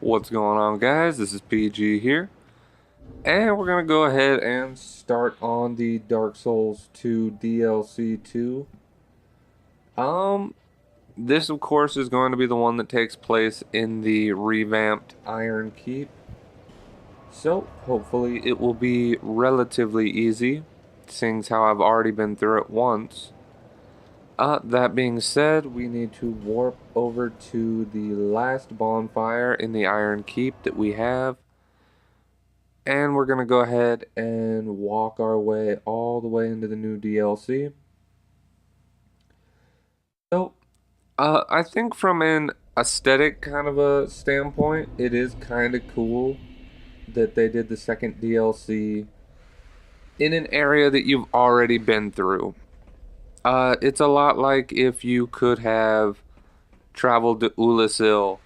What's going on, guys? This is PG here, and we're gonna go ahead and start on the Dark Souls 2 DLC2. Um, this of course is going to be the one that takes place in the revamped Iron Keep. So hopefully it will be relatively easy, seeing how I've already been through it once. That being said, we need to warp over to the last bonfire in the Iron Keep that we have. And we're going to go ahead and walk our way all the way into the new DLC. So, I think from an aesthetic kind of a standpoint, it is kind of cool that they did the second DLC in an area that you've already been through. It's a lot like if you could have traveled to Ulasil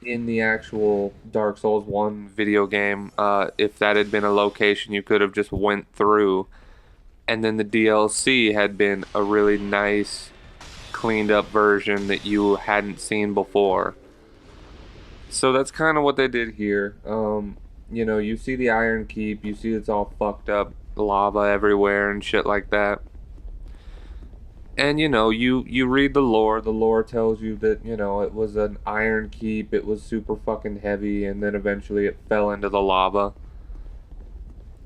in the actual Dark Souls 1 video game. If that had been a location you could have just went through, and then the DLC had been a really nice cleaned up version that you hadn't seen before. So that's kind of what they did here. You see the Iron Keep, you see it's all fucked up, lava everywhere and shit like that. And you read the lore. The lore tells you that, it was an iron keep, it was super fucking heavy, and then eventually it fell into the lava.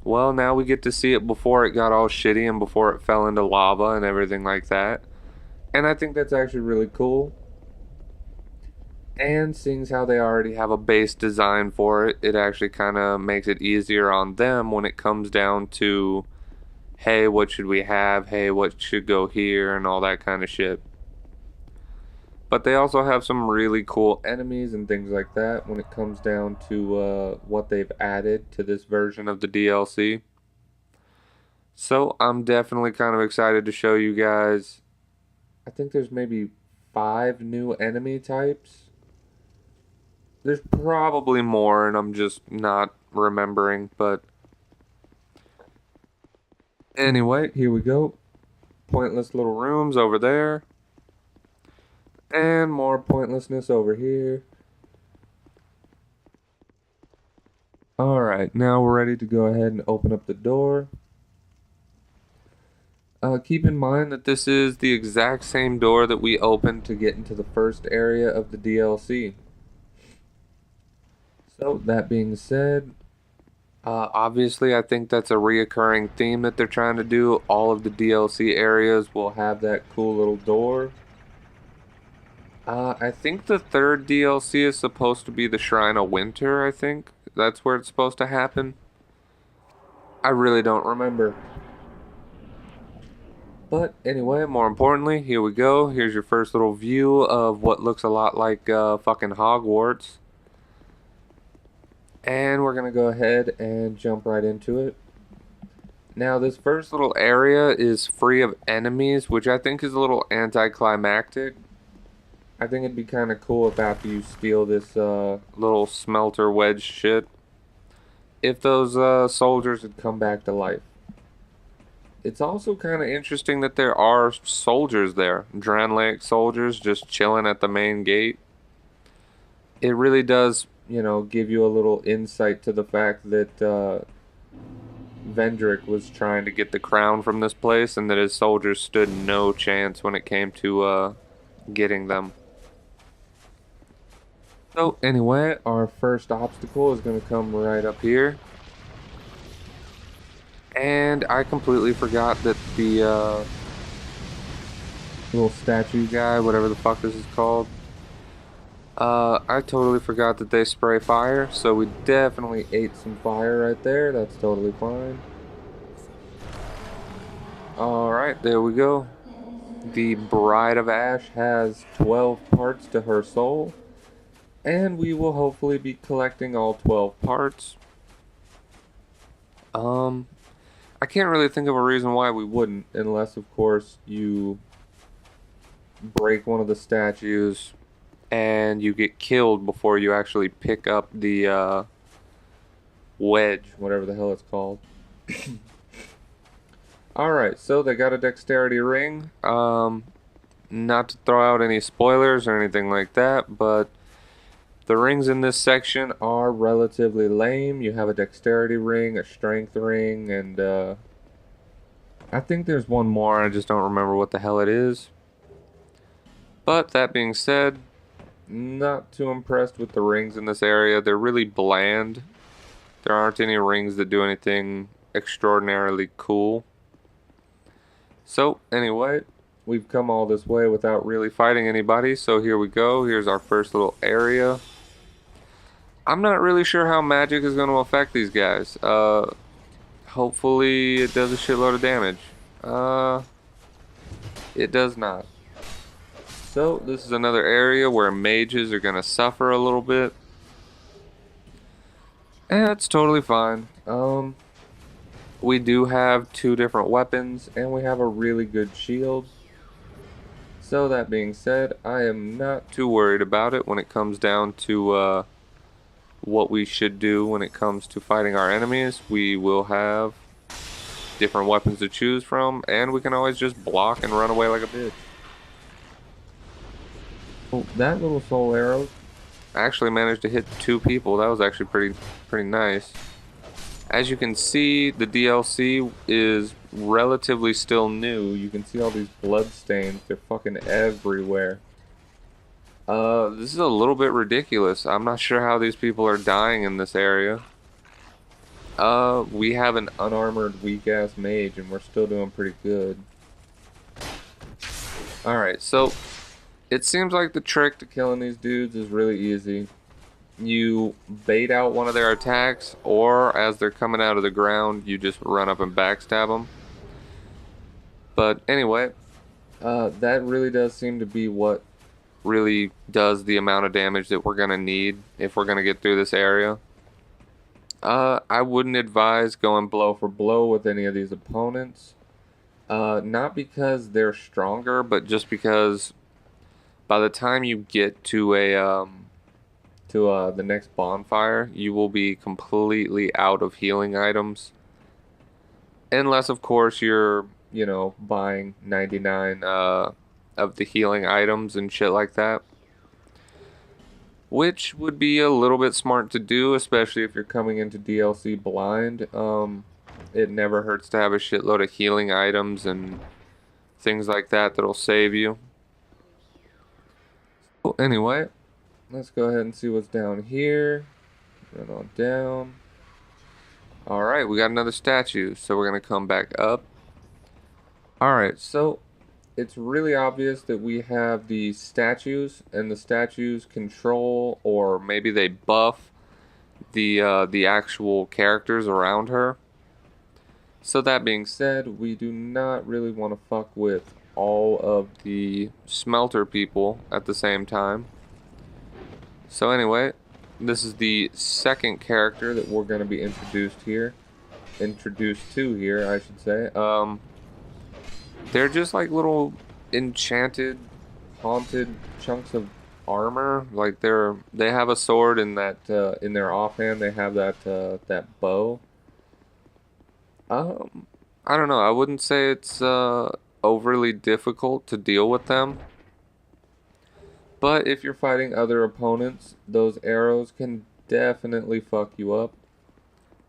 Well, now we get to see it before it got all shitty and before it fell into lava and everything like that. And I think that's actually really cool. And seeing how they already have a base design for it, it actually kind of makes it easier on them when it comes down to, hey, what should we have? Hey, what should go here? And all that kind of shit. But they also have some really cool enemies and things like that when it comes down to what they've added to this version of the DLC. So I'm definitely kind of excited to show you guys. I think there's maybe 5 new enemy types. There's probably more and I'm just not remembering, but anyway, here we go. Pointless little rooms over there. And more pointlessness over here. Alright, now we're ready to go ahead and open up the door. Keep in mind that this is the exact same door that we opened to get into the first area of the DLC. So, that being said, obviously I think that's a reoccurring theme that they're trying to do. All of the DLC areas will have that cool little door. I think the third DLC is supposed to be the Shrine of Winter, I think. That's where it's supposed to happen. I really don't remember. But anyway, more importantly, here we go. Here's your first little view of what looks a lot like fucking Hogwarts. And we're going to go ahead and jump right into it. Now, this first little area is free of enemies, which I think is a little anticlimactic. I think it'd be kind of cool if after you steal this little smelter wedge shit, if those soldiers had come back to life. It's also kind of interesting that there are soldiers there, Dranlake soldiers just chilling at the main gate. It really does, give you a little insight to the fact that Vendrick was trying to get the crown from this place and that his soldiers stood no chance when it came to getting them. So anyway, our first obstacle is going to come right up here. And I completely forgot that the little statue guy, whatever the fuck this is called, I totally forgot that they spray fire, so we definitely ate some fire right there. That's totally fine. Alright, there we go. The Bride of Ash has 12 parts to her soul. And we will hopefully be collecting all 12 parts. I can't really think of a reason why we wouldn't, unless of course you break one of the statues and you get killed before you actually pick up the wedge, whatever the hell it's called. Alright, so they got a dexterity ring. Not to throw out any spoilers or anything like that, but The rings in this section are relatively lame. You have a dexterity ring, a strength ring, and I think there's one more. I just don't remember what the hell it is. But that being said, not too impressed with the rings in this area. They're really bland. There aren't any rings that do anything extraordinarily cool. So anyway, we've come all this way without really fighting anybody. So here we go. Here's our first little area. I'm not really sure how magic is going to affect these guys. Hopefully it does a shitload of damage. It does not. So this is another area where mages are going to suffer a little bit. And that's totally fine. We do have 2 different weapons, and we have a really good shield. So that being said, I am not too worried about it when it comes down to what we should do when it comes to fighting our enemies. We will have different weapons to choose from, and we can always just block and run away like a bitch. Oh, that little soul arrow actually managed to hit 2 people. That was actually pretty nice. As you can see, the DLC is relatively still new. You can see all these blood stains. They're fucking everywhere. This is a little bit ridiculous. I'm not sure how these people are dying in this area. We have an unarmored weak-ass mage, and we're still doing pretty good. Alright, so it seems like the trick to killing these dudes is really easy. You bait out one of their attacks, or as they're coming out of the ground, you just run up and backstab them. But anyway, that really does seem to be what really does the amount of damage that we're going to need if we're going to get through this area. I wouldn't advise going blow for blow with any of these opponents. Not because they're stronger, but just because by the time you get to the next bonfire, you will be completely out of healing items. Unless, of course, you're, buying 99 of the healing items and shit like that. Which would be a little bit smart to do, especially if you're coming into DLC blind. It never hurts to have a shitload of healing items and things like that that'll save you. Well, anyway, let's go ahead and see what's down here. Run on down. Alright, we got another statue, so we're going to come back up. Alright, so it's really obvious that we have these statues, and the statues control, or maybe they buff, the actual characters around her. So that being said, we do not really want to fuck with all of the smelter people at the same time. So anyway, this is the second character that we're going to be introduced to here, I should say. They're just like little enchanted, haunted chunks of armor. Like they have a sword in that in their offhand. They have that bow. I don't know. I wouldn't say it's overly difficult to deal with them. But if you're fighting other opponents, those arrows can definitely fuck you up.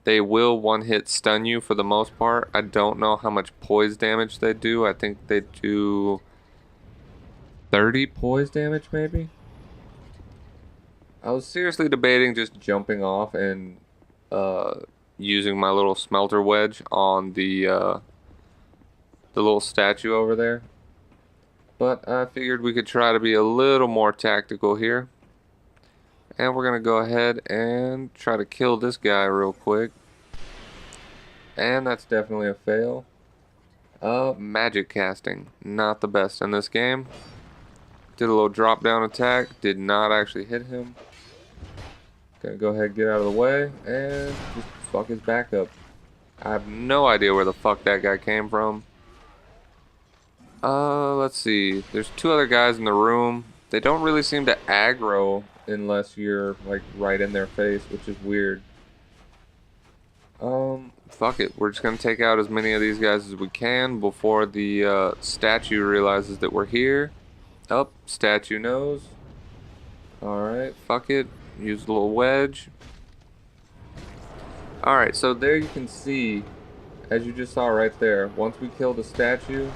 They will one-hit stun you for the most part. I don't know how much poise damage they do. I think they do 30 poise damage maybe? I was seriously debating just jumping off and using my little smelter wedge on the little statue over there. But I figured we could try to be a little more tactical here. And we're going to go ahead and try to kill this guy real quick. And that's definitely a fail. Magic casting. Not the best in this game. Did a little drop down attack. Did not actually hit him. Gonna go ahead and get out of the way. And just fuck his back up. I have no idea where the fuck that guy came from. Let's see. There's 2 other guys in the room. They don't really seem to aggro unless you're like right in their face, which is weird. Fuck it. We're just gonna take out as many of these guys as we can before the statue realizes that we're here. Statue knows. Alright, fuck it. Use a little wedge. Alright, so there you can see, as you just saw right there, once we kill the statue,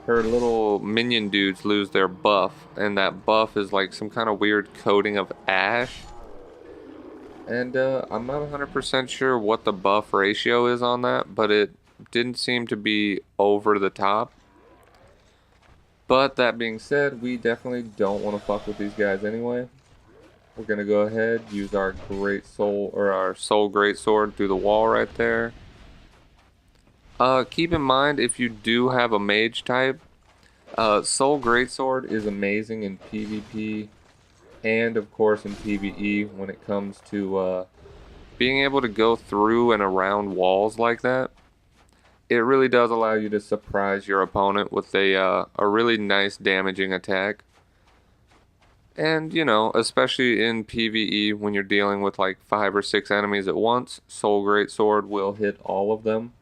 her little minion dudes lose their buff, and that buff is like some kind of weird coating of ash. And I'm not 100% sure what the buff ratio is on that, but it didn't seem to be over the top. But that being said, we definitely don't want to fuck with these guys anyway. We're gonna go ahead, use our great soul, or our soul greatsword through the wall right there. Keep in mind, if you do have a mage type, soul greatsword is amazing in PvP and of course in PvE when it comes to being able to go through and around walls like that. It really does allow you to surprise your opponent with a really nice damaging attack. And, you know, especially in PvE when you're dealing with like 5 or 6 enemies at once, Soul Greatsword will hit all of them.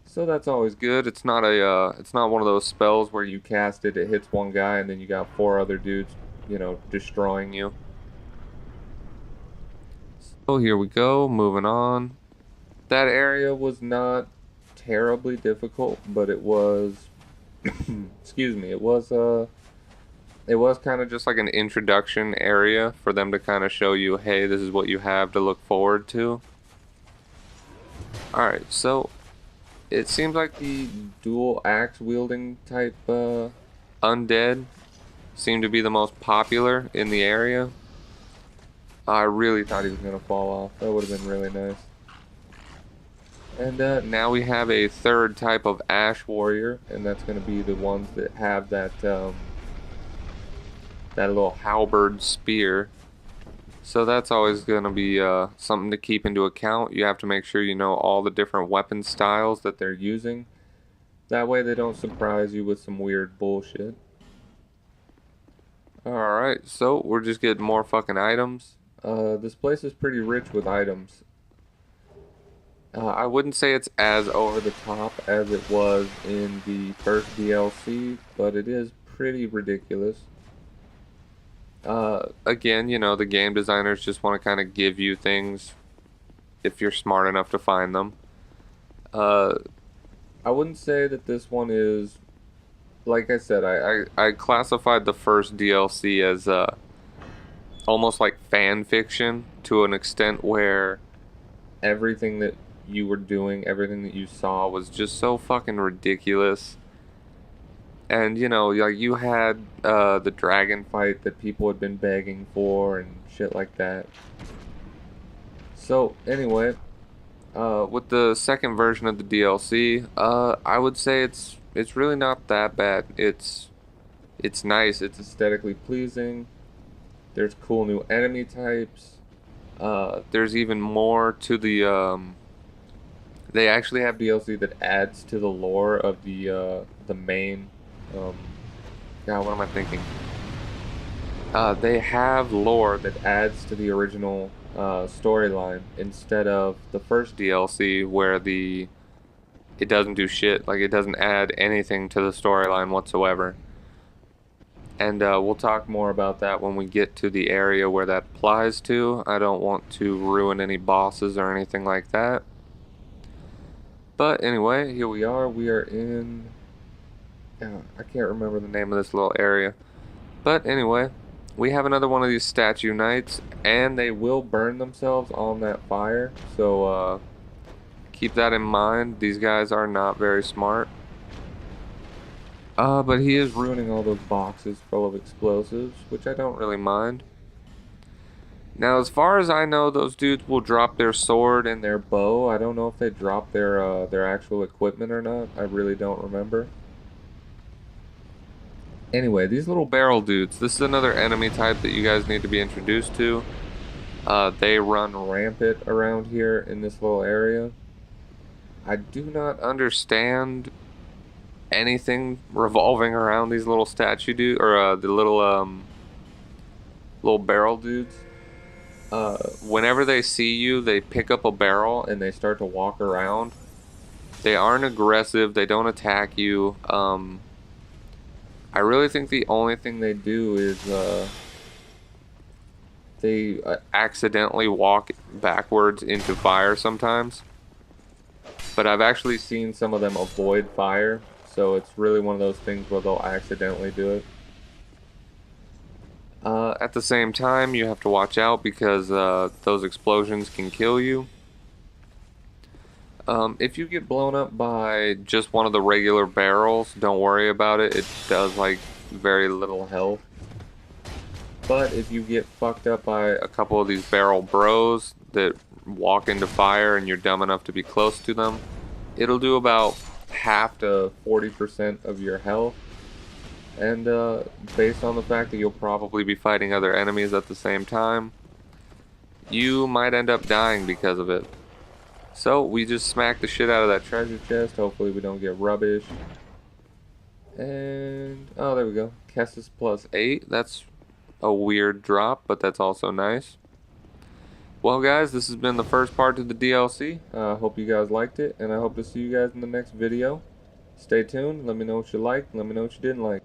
So that's always good. It's not one of those spells where you cast it, it hits one guy, and then you got 4 other dudes, you know, destroying you. So here we go, moving on. That area was not terribly difficult, but it was, excuse me, it was kind of just like an introduction area for them to kind of show you, hey, this is what you have to look forward to. Alright, so it seems like the dual axe wielding type undead seemed to be the most popular in the area. I really thought he was going to fall off. That would have been really nice. And now we have a third type of ash warrior, and that's going to be the ones that have that that little halberd spear. So that's always going to be something to keep into account. You have to make sure you know all the different weapon styles that they're using. That way they don't surprise you with some weird bullshit. Alright, so we're just getting more fucking items. This place is pretty rich with items. I wouldn't say it's as over the top as it was in the first DLC, but it is pretty ridiculous. Again, you know, the game designers just want to kind of give you things if you're smart enough to find them. I wouldn't say that this one is, like I said, I classified the first DLC as almost like fan fiction to an extent where everything that you were doing, everything that you saw was just so fucking ridiculous. And, you know, like you had the dragon fight that people had been begging for and shit like that. So, anyway, with the second version of the DLC, I would say it's really not that bad. It's nice. It's aesthetically pleasing. There's cool new enemy types. There's even more to the they actually have DLC that adds to the lore of the main God, what am I thinking? They have lore that adds to the original storyline instead of the first DLC where it doesn't do shit. Like, it doesn't add anything to the storyline whatsoever. And we'll talk more about that when we get to the area where that applies to. I don't want to ruin any bosses or anything like that. But anyway, here we are. We are in... I can't remember the name of this little area. But anyway, we have another one of these statue knights, and they will burn themselves on that fire. So keep that in mind. These guys are not very smart. But he is ruining all those boxes full of explosives, which I don't really mind. Now, as far as I know, those dudes will drop their sword and their bow. I don't know if they drop their actual equipment or not. I really don't remember. Anyway, these little barrel dudes, this is another enemy type that you guys need to be introduced to. They run rampant around here in this little area. I do not understand anything revolving around these little statue dudes, or the little barrel dudes. Whenever they see you, they pick up a barrel and they start to walk around. They aren't aggressive, they don't attack you. I really think the only thing they do is they accidentally walk backwards into fire sometimes. But I've actually seen some of them avoid fire, so it's really one of those things where they'll accidentally do it. At the same time, you have to watch out because those explosions can kill you. If you get blown up by just one of the regular barrels, don't worry about it. It does like very little health. But if you get fucked up by a couple of these barrel bros that walk into fire and you're dumb enough to be close to them, it'll do about half to 40% of your health. And based on the fact that you'll probably be fighting other enemies at the same time, you might end up dying because of it. So we just smacked the shit out of that treasure chest. Hopefully we don't get rubbish. And oh, there we go. Kessis plus 8. That's a weird drop, but that's also nice. Well, guys, this has been the first part of the DLC. I hope you guys liked it, and I hope to see you guys in the next video. Stay tuned. Let me know what you liked. Let me know what you didn't like.